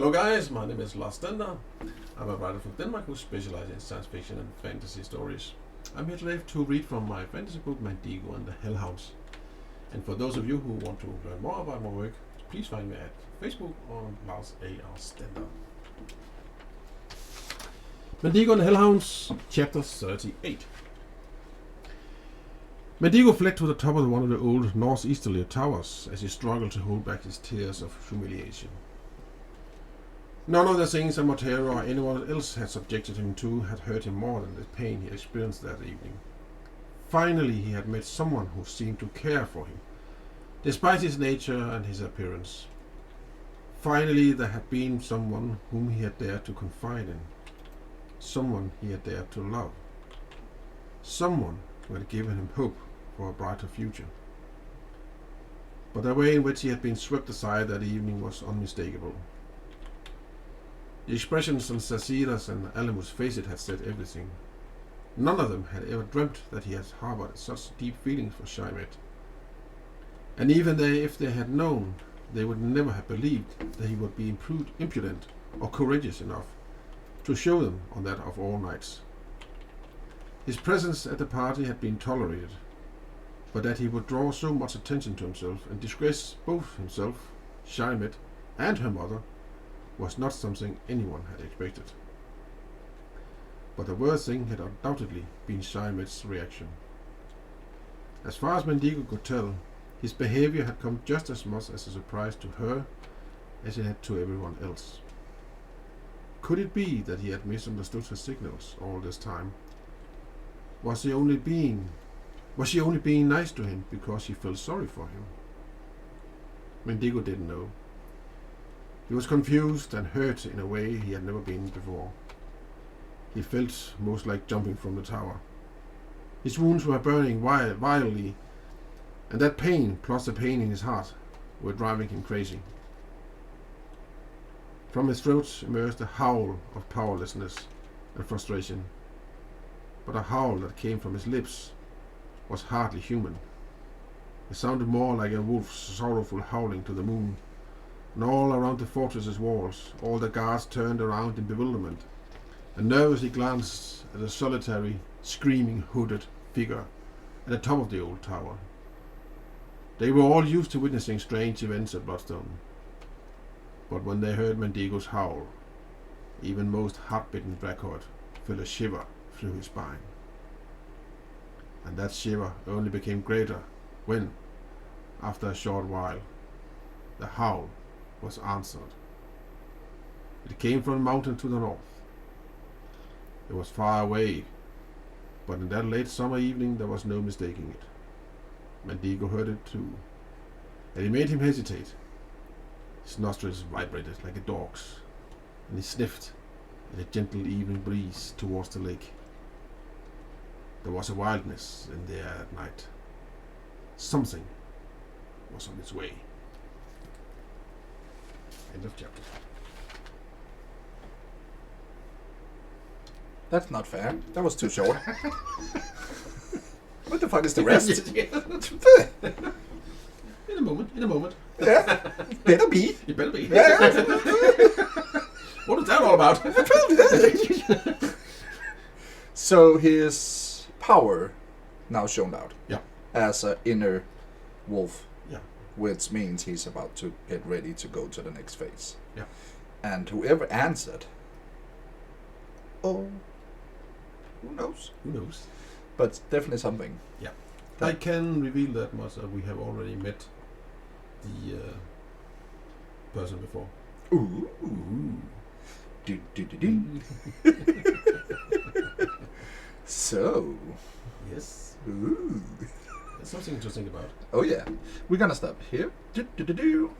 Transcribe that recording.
Hello guys, my name is Lars Stender. I'm a writer from Denmark who specializes in science fiction and fantasy stories. I'm here today to read from my fantasy book Madigo and the Hounds. And for those of you who want to learn more about my work, please find me at Facebook or Lars A.R. Stender. Madigo and the Hellhounds, Chapter 38. Madigo fled to the top of one of the old northeasterly towers as he struggled to hold back his tears of humiliation. None of the things that Montero or anyone else had subjected him to had hurt him more than the pain he experienced that evening. Finally, he had met someone who seemed to care for him, despite his nature and his appearance. Finally, there had been someone whom he had dared to confide in, someone he had dared to love, someone who had given him hope for a brighter future. But the way in which he had been swept aside that evening was unmistakable. The expressions on Sasira's and Alamus' faces had said everything. None of them had ever dreamt that he had harbored such deep feelings for Shaimet. And even if they had known, they would never have believed that he would be impudent or courageous enough to show them on that of all nights. His presence at the party had been tolerated, but that he would draw so much attention to himself and disgrace both himself, Shaimet, and her mother was not something anyone had expected. But the worst thing had undoubtedly been Shaimet's reaction. As far as Madigo could tell, his behavior had come just as much as a surprise to her as it had to everyone else. Could it be that he had misunderstood her signals all this time? Was she only being nice to him because she felt sorry for him? Madigo didn't know. He was confused and hurt in a way he had never been before. He felt most like jumping from the tower. His wounds were burning wildly, and that pain, plus the pain in his heart, were driving him crazy. From his throat emerged a howl of powerlessness and frustration, but a howl that came from his lips was hardly human. It sounded more like a wolf's sorrowful howling to the moon. And all around the fortress's walls, all the guards turned around in bewilderment, and nervously glanced at a solitary, screaming, hooded figure at the top of the old tower. They were all used to witnessing strange events at Bloodstone, but when they heard Madigo's howl, even most heart-bitten Blackheart felt a shiver through his spine. And that shiver only became greater when, after a short while, the howl was answered. It came from the mountain to the north. It was far away, but in that late summer evening there was no mistaking it. Madigo heard it too, and it made him hesitate. His nostrils vibrated like a dog's, and he sniffed at a gentle evening breeze towards the lake. There was a wildness in the air at night. Something was on its way. End of chapter. That's not fair. That was too short. What the fuck is the rest? In a moment. Yeah, better be. You better be. Yeah. What is that all about? So his power now shown out. Yeah. As an inner wolf. Yeah. Which means he's about to get ready to go to the next phase. Yeah. And whoever answered, who knows? Who knows? But definitely something. Yeah. I can reveal that much. We have already met the person before. Ooh. Do. So. Yes. Ooh. That's something to think about. Oh yeah. We're gonna stop here. Do.